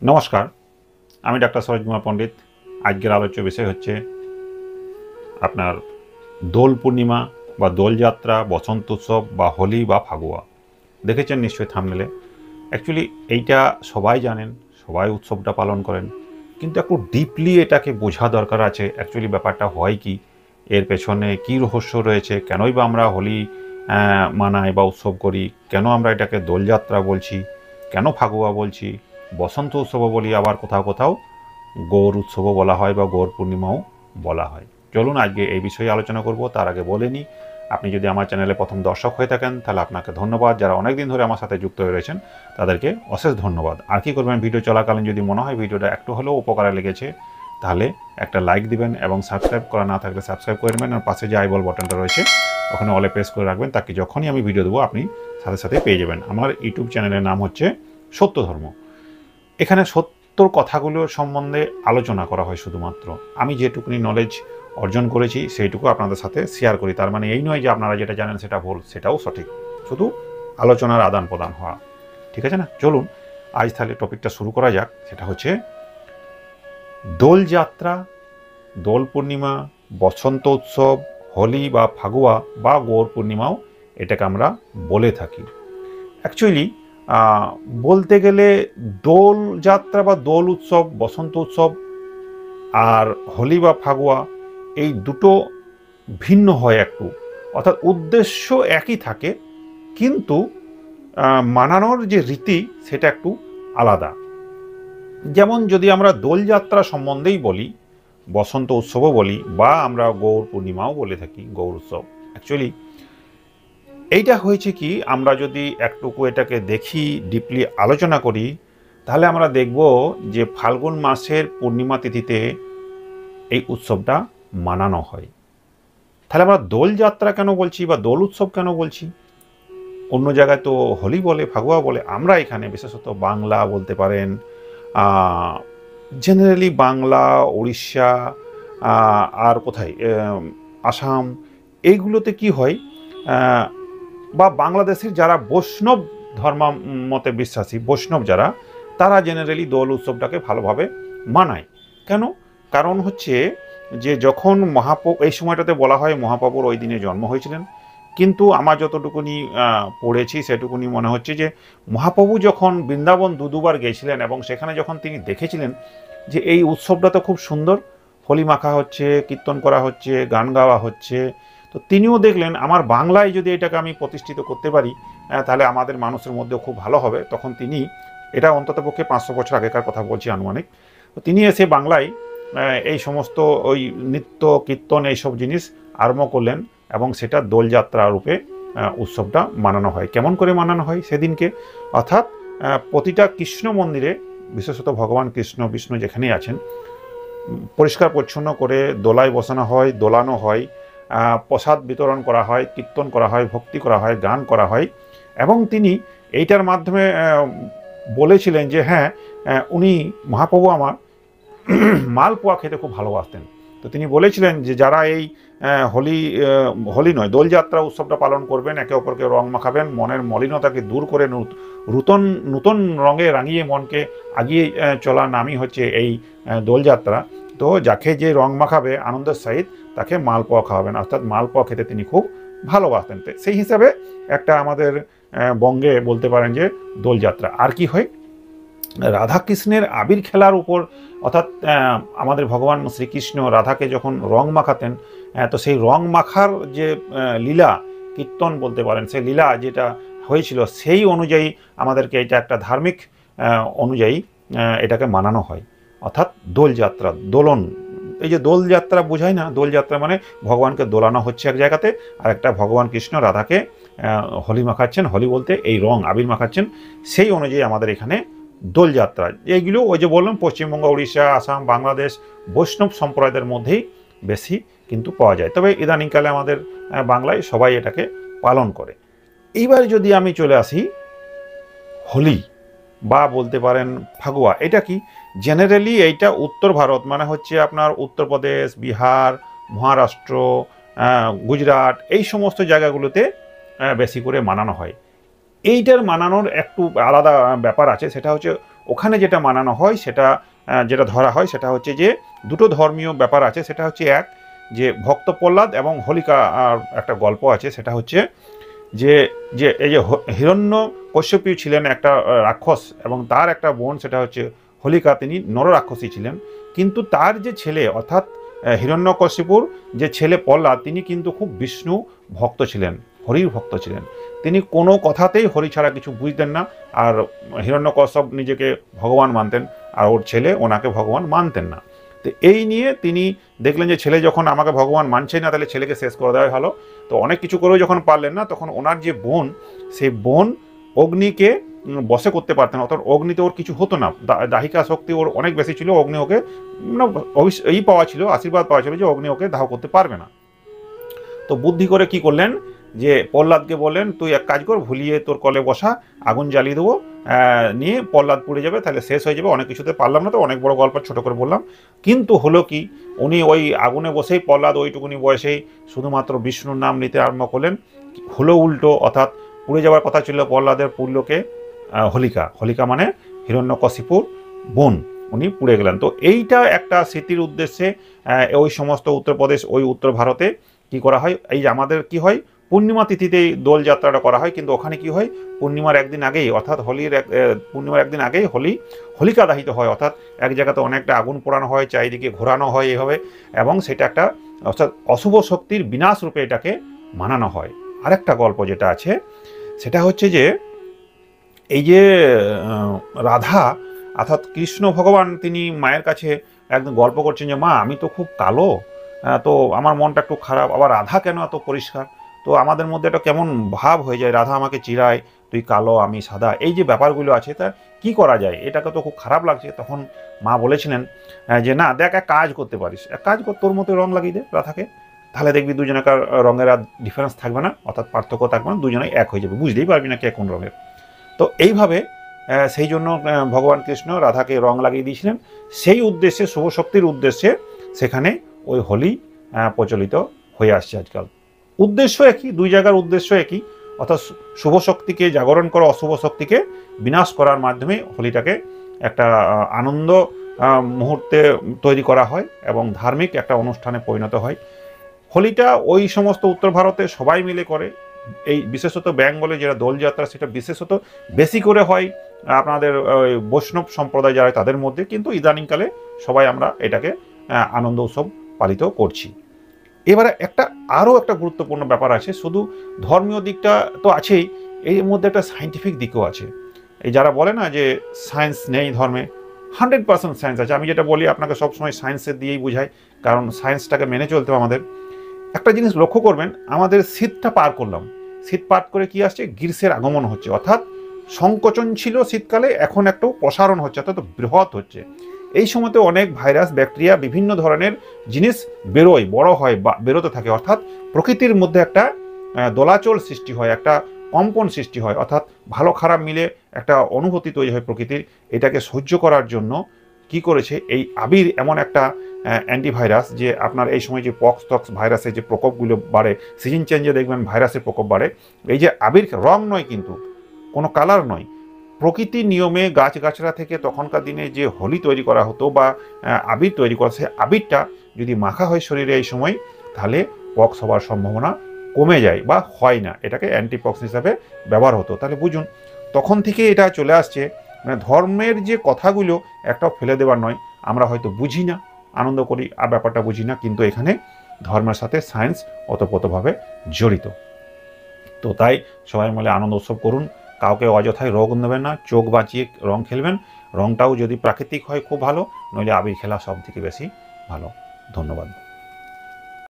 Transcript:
নমস্কার, আমি ডাক্তার সরোজ কুমার পণ্ডিত। আজকের আলোচ্য বিষয় হচ্ছে আপনার দোল পূর্ণিমা বা দোলযাত্রা, বসন্ত উৎসব বা হোলি বা ফাগুয়া। দেখেছেন নিশ্চয়ই থাম্বনেলে। অ্যাকচুয়ালি এইটা সবাই জানেন, সবাই উৎসবটা পালন করেন, কিন্তু একটু ডিপলি এটাকে বোঝা দরকার আছে। অ্যাকচুয়ালি ব্যাপারটা হয় কি, এর পেছনে কী রহস্য রয়েছে, কেনই বা আমরা হোলি মানাই বা উৎসব করি, কেন আমরা এটাকে দোলযাত্রা বলছি, কেন ফাগুয়া বলছি, বসন্ত উৎসবও বলি, আবার কোথাও কোথাও গৌর উৎসবও বলা হয় বা গৌর পূর্ণিমাও বলা হয়। চলুন আজকে এই বিষয়ে আলোচনা করব। তার আগে বলে নিই, আপনি যদি আমার চ্যানেলে প্রথম দর্শক হয়ে থাকেন তাহলে আপনাকে ধন্যবাদ। যারা অনেক দিন ধরে আমার সাথে যুক্ত হয়ে রয়েছেন তাদেরকে অশেষ ধন্যবাদ। আর কি করবেন, ভিডিও চলাকালীন যদি মনে হয় ভিডিওটা একটু হলেও উপকারে লেগেছে তাহলে একটা লাইক দিবেন এবং সাবস্ক্রাইব করা না থাকলে সাবস্ক্রাইব করে নেবেন। আর পাশে যে আইবল বাটনটা রয়েছে ওখানে অলে প্রেস করে রাখবেন, তাকে যখনই আমি ভিডিও দেবো আপনি সাথে সাথে পেয়ে যাবেন। আমার ইউটিউব চ্যানেলের নাম হচ্ছে সত্য ধর্ম। এখানে সত্যর কথাগুলো সম্বন্ধে আলোচনা করা হয় শুধুমাত্র। আমি যেটুকুনি নলেজ অর্জন করেছি সেইটুকু আপনাদের সাথে শেয়ার করি। তার মানে এই নয় যে আপনারা যেটা জানেন সেটা ভুল, সেটাও সঠিক। শুধু আলোচনার আদান প্রদান হওয়া, ঠিক আছে না? চলুন আজ তাহলে টপিকটা শুরু করা যাক। সেটা হচ্ছে দোলযাত্রা, দোল পূর্ণিমা, বসন্ত উৎসব, হোলি বা ফাগুয়া বা গৌর পূর্ণিমাও এটাকে আমরা বলে থাকি। অ্যাকচুয়ালি বলতে গেলে দোল যাত্রা বা দোল উৎসব, বসন্ত উৎসব আর হোলি বা ফাগুয়া এই দুটো ভিন্ন হয় একটু, অর্থাৎ উদ্দেশ্য একই থাকে, কিন্তু মানানোর যে রীতি সেটা একটু আলাদা। যেমন যদি আমরা দোলযাত্রা সম্বন্ধেই বলি, বসন্ত উৎসবও বলি, বা আমরা গৌর পূর্ণিমাও বলে থাকি, গৌর উৎসব। অ্যাকচুয়ালি এইটা হয়েছে কি, আমরা যদি একটুকু এটাকে দেখি, ডিপলি আলোচনা করি, তাহলে আমরা দেখব যে ফাল্গুন মাসের পূর্ণিমা তিথিতে এই উৎসবটা মানানো হয়। তাহলে আমরা দোলযাত্রা কেন বলছি বা দোল উৎসব কেন বলছি? অন্য জায়গায় তো হোলি বলে, ফাগুয়া বলে, আমরা এখানে বিশেষত বাংলা বলতে পারেন, জেনারেলি বাংলা, উড়িষ্যা, আর কোথায় আসাম, এইগুলোতে কি হয়, বা বাংলাদেশের যারা বৈষ্ণব ধর্মমতে বিশ্বাসী, বৈষ্ণব যারা, তারা জেনারেলি দোল উৎসবটাকে ভালোভাবে মানায়। কেন? কারণ হচ্ছে যে যখন মহাপ্রভু, এই সময়টাতে বলা হয় মহাপ্রভুর ওই দিনে জন্ম হয়েছিলেন, কিন্তু আমার যতটুকুনি পড়েছি সেটুকুনি মনে হচ্ছে যে মহাপ্রভু যখন বৃন্দাবন দুবার গিয়েছিলেন এবং সেখানে যখন তিনি দেখেছিলেন যে এই উৎসবটা তো খুব সুন্দর, হোলি মাখা হচ্ছে, কীর্তন করা হচ্ছে, গান গাওয়া হচ্ছে, তো তিনিও দেখলেন আমার বাংলায় যদি এটাকে আমি প্রতিষ্ঠিত করতে পারি তাহলে আমাদের মানুষের মধ্যেও খুব ভালো হবে। তখন তিনি, এটা অন্ততপক্ষে 500 বছর আগেকার কথা বলছি আনুমানিক, তো তিনি এসে বাংলায় এই সমস্ত ওই নৃত্য কীর্তন এইসব জিনিস আরম্ভ করলেন এবং সেটা দোলযাত্রা রূপে উৎসবটা মানানো হয়। কেমন করে মানানো হয় সেদিনকে? অর্থাৎ প্রতিটা কৃষ্ণ মন্দিরে, বিশেষত ভগবান কৃষ্ণ বিষ্ণু যেখানেই আছেন, পরিষ্কার পরিচ্ছন্ন করে দোলায় বসানো হয়, দোলানো হয়, প্রসাদ বিতরণ করা হয়, কীর্তন করা হয়, ভক্তি করা হয়, গান করা হয়। এবং তিনি এইটার মাধ্যমে বলেছিলেন যে হ্যাঁ, উনি মহাপ্রভু আমার মালপোয়া খেতে খুব ভালোবাসতেন। তো তিনি বলেছিলেন যে যারা এই হোলি নয়, দোলযাত্রা উৎসবটা পালন করবেন, একে অপরকে রং মাখাবেন, মনের মলিনতাকে দূর করে নূতন রঙে রাঙিয়ে মনকে আগিয়ে চলার নামই হচ্ছে এই দোলযাত্রা। তো যাকে যে রং মাখাবে আনন্দের সহিত তাকে মালপোয়া খাওয়াবেন, অর্থাৎ মালপোয়া খেতে তিনি খুব ভালোবাসতেন। সেই হিসাবে একটা আমাদের বঙ্গে বলতে পারেন যে দোলযাত্রা। আর কি হয়, রাধাকৃষ্ণের আবির খেলার উপর, অর্থাৎ আমাদের ভগবান শ্রীকৃষ্ণ রাধাকে যখন রং মাখাতেন, তো সেই রং মাখার যে লীলা, কীর্তন বলতে পারেন, সেই লীলা যেটা হয়েছিল সেই অনুযায়ী আমাদেরকে এটা একটা ধার্মিক অনুযায়ী এটাকে মানানো হয়। অর্থাৎ দোলযাত্রা, দোলন, এই যে দোলযাত্রা বোঝায় না, দোলযাত্রা মানে ভগবানকে দোলানো হচ্ছে এক জায়গাতে, আর একটা ভগবান কৃষ্ণ রাধাকে হোলি মাখাচ্ছেন, হোলি বলতে এই রং আবির মাখাচ্ছেন, সেই অনুযায়ী আমাদের এখানে দোলযাত্রা। এইগুলো ওই যে বললাম পশ্চিমবঙ্গ, উড়িষ্যা, আসাম, বাংলাদেশ বৈষ্ণব সম্প্রদায়ের মধ্যেই বেশি কিন্তু পাওয়া যায়, তবে ইদানিংকালে আমাদের বাংলায় সবাই এটাকে পালন করে। এইবার যদি আমি চলে আসি হোলি বা বলতে পারেন ফাগুয়া, এটা কি? জেনারেলি এইটা উত্তর ভারত, মানে হচ্ছে আপনার উত্তরপ্রদেশ, বিহার, মহারাষ্ট্র, গুজরাট, এই সমস্ত জায়গাগুলোতে বেশি করে মানানো হয়। এইটার মানানোর একটু আলাদা ব্যাপার আছে। সেটা হচ্ছে ওখানে যেটা মানানো হয় সেটা যেটা ধরা হয় সেটা হচ্ছে যে দুটো ধর্মীয় ব্যাপার আছে। সেটা হচ্ছে এক, যে ভক্ত প্রহ্লাদ এবং হোলিকা একটা গল্প আছে। সেটা হচ্ছে যে যে এই যে হিরণ্যকশ্যপু ছিলেন একটা রাক্ষস, এবং তার একটা বোন সেটা হচ্ছে হোলিকা, তিনি নররাক্ষসী ছিলেন। কিন্তু তার যে ছেলে অর্থাৎ হিরণ্যকশ্যপুর যে ছেলে প্রহ্লাদ, তিনি কিন্তু খুব বিষ্ণু ভক্ত ছিলেন, হরির ভক্ত ছিলেন। তিনি কোনো কথাতেই হরি ছাড়া কিছু বুঝতেন না। আর হিরণ্যকশ্যপ নিজেকে ভগবান মানতেন, আর ওর ছেলে ওনাকে ভগবান মানতেন না। তো এই নিয়ে তিনি দেখলেন যে ছেলে যখন আমাকে ভগবান মানছে না, তাহলে ছেলেকে শেষ করে দেওয়াই ভালো। তো অনেক কিছু করেও যখন পারলেন না, তখন ওনার যে বোন, সেই বোন অগ্নিকে বশে করতে পারতেন, অর্থাৎ অগ্নিতে ওর কিছু হতো না, দাহিকা শক্তি ওর অনেক বেশি ছিল। অগ্নি ওকে এই পাওয়া ছিল, আশীর্বাদ পাওয়া ছিল যে অগ্নি ওকে দাহ করতে পারবে না। তো বুদ্ধি করে কি করলেন, যে প্রহ্লাদকে বললেন তুই এক কাজ কর, ভুলিয়ে তোর কলে বসা, আগুন জ্বালিয়ে দেবো, নিয়ে প্রহ্লাদ পুড়ে যাবে, তাহলে শেষ হয়ে যাবে। অনেক কিছুতে পারলাম না, তো অনেক বড় গল্প ছোট করে বললাম। কিন্তু হলো কি, উনি ওই আগুনে বসেই প্রহ্লাদ ওইটুকুনি বয়সেই শুধুমাত্র বিষ্ণুর নাম নিতে আরম্ভ করলেন। হলো উল্টো, অর্থাৎ পুড়ে যাওয়ার কথা ছিল প্রহ্লাদের, পুড়লোকে হোলিকা। হোলিকা মানে হিরণ্যকশিপুর বোন, উনি পুড়ে গেলেন। তো এইটা একটা স্মৃতির উদ্দেশ্যে ওই সমস্ত উত্তরপ্রদেশ, ওই উত্তর ভারতে কি করা হয়, এই যে আমাদের কি হয় পূর্ণিমা তিথিতেই দোলযাত্রাটা করা হয়, কিন্তু ওখানে কি হয় পূর্ণিমার একদিন আগেই, অর্থাৎ পূর্ণিমার একদিন আগেই হোলিকা দাহিত হয়। অর্থাৎ এক জায়গাতে অনেকটা আগুন পোড়ানো হয়, চারিদিকে ঘোরানো হয় এইভাবে, এবং সেটা একটা অর্থাৎ অশুভ শক্তির বিনাশ রূপে এটাকে মানানো হয়। আরেকটা গল্প যেটা আছে সেটা হচ্ছে যে এই যে রাধা অর্থাৎ কৃষ্ণ ভগবান, তিনি মায়ের কাছে একদম গল্প করছেন যে মা, আমি তো খুব কালো, তো আমার মনটা একটু খারাপ, আবার রাধা কেন এত পরিষ্কার। তো আমাদের মধ্যে একটা কেমন ভাব হয়ে যায়, রাধা আমাকে চিড়ায়, তুই কালো আমি সাদা, এই যে ব্যাপারগুলো আছে, তা কি করা যায়, এটাকে তো খুব খারাপ লাগছে। তখন মা বলেছিলেন যে না দেখ, এক কাজ করতে পারিস, এক কাজ কর, তোর মতো রং লাগিয়ে দে রাধাকে, তাহলে দেখবি দুজনকার রঙের আর ডিফারেন্স থাকবে না, অর্থাৎ পার্থক্য থাকবে না, দুজনে এক হয়ে যাবে, বুঝতেই পারবি না কে কোন রঙের। তো এইভাবে সেই জন্য ভগবান কৃষ্ণ রাধাকে রং লাগিয়ে দিয়েছিলেন। সেই উদ্দেশ্যে, শুভ শক্তির উদ্দেশ্যে সেখানে ওই হোলি প্রচলিত হয়ে আসছে আজকাল। উদ্দেশ্য একই, দুই জায়গার উদ্দেশ্য একই, অর্থাৎ শুভ শক্তিকে জাগরণ করা, অশুভ শক্তিকে বিনাশ করার মাধ্যমে হোলিটাকে একটা আনন্দ মুহূর্তে তৈরি করা হয় এবং ধার্মিক একটা অনুষ্ঠানে পরিণত হয়। হোলিটা ওই সমস্ত উত্তর ভারতে সবাই মিলে করে। এই বিশেষত বেঙ্গলে যেটা দোলযাত্রা, সেটা বিশেষত বেশি করে হয় আপনাদের বৈষ্ণব সম্প্রদায় যারা তাদের মধ্যে, কিন্তু ইদানিংকালে সবাই আমরা এটাকে আনন্দ উৎসব পালিত করছি। এবারে আরও একটা গুরুত্বপূর্ণ ব্যাপার আছে, শুধু ধর্মীয় দিকটা তো আছেই, এর মধ্যে একটা সায়েন্টিফিক দিকও আছে। এই যারা বলে না যে সায়েন্স নেই ধর্মে, 100% সায়েন্স আছে। আমি যেটা বলি আপনাকে সবসময় সায়েন্সের দিয়েই বুঝাই, কারণ সায়েন্সটাকে মেনে চলতে হবে আমাদের। একটা জিনিস লক্ষ্য করবেন, আমাদের শীতটা পার করলাম, শীত পার করে কি আসছে, গ্রীষ্মের আগমন হচ্ছে, অর্থাৎ সংকোচন ছিল শীতকালে, এখন একটু প্রসারণ হচ্ছে, অর্থাৎ বৃহৎ হচ্ছে। এই সময়তে অনেক ভাইরাস, ব্যাকটেরিয়া, বিভিন্ন ধরনের জিনিস বেরোয়, বড় হয় বা বেরোতে থাকে, অর্থাৎ প্রকৃতির মধ্যে একটা দোলাচল সৃষ্টি হয়, একটা কম্পন সৃষ্টি হয়, অর্থাৎ ভালো খারাপ মিলে একটা অনুভূতি তৈরি হয় প্রকৃতির। এটাকে সহ্য করার জন্য কি করেছে, এই আবির এমন একটা অ্যান্টিভাইরাস, যে আপনার এই সময় যে পক্স ভাইরাসের যে প্রকোপগুলো বাড়ে, সিজন চেঞ্জে দেখবেন ভাইরাসের প্রকোপ বাড়ে। এই যে আবির, রং নয় কিন্তু, কোনো কালার নয়, প্রকৃতির নিয়মে গাছগাছড়া থেকে তখনকার দিনে যে হোলি তৈরি করা হতো বা আবির তৈরি করা, সেই আবিরটা যদি মাখা হয় শরীরে এই সময়, তাহলে পক্স হওয়ার সম্ভাবনা কমে যায় বা হয় না, এটাকে অ্যান্টিপক্স হিসাবে ব্যবহার হতো। তাহলে বুঝুন, তখন থেকে এটা চলে আসছে। মানে ধর্মের যে কথাগুলো একটাও ফেলে দেওয়ার নয়, আমরা হয়তো বুঝি না, আনন্দ করি আর ব্যাপারটা বুঝি না, কিন্তু এখানে ধর্মের সাথে সায়েন্স ওতপ্রোতভাবে জড়িত। তো তাই সবাই মিলে আনন্দ উৎসব করুন, কাউকে অযথায় রোগ নেবেন না, চোখ বাঁচিয়ে রং খেলবেন, রংটাও যদি প্রাকৃতিক হয় খুব ভালো, নইলে আবির খেলা সব থেকে বেশি ভালো। ধন্যবাদ।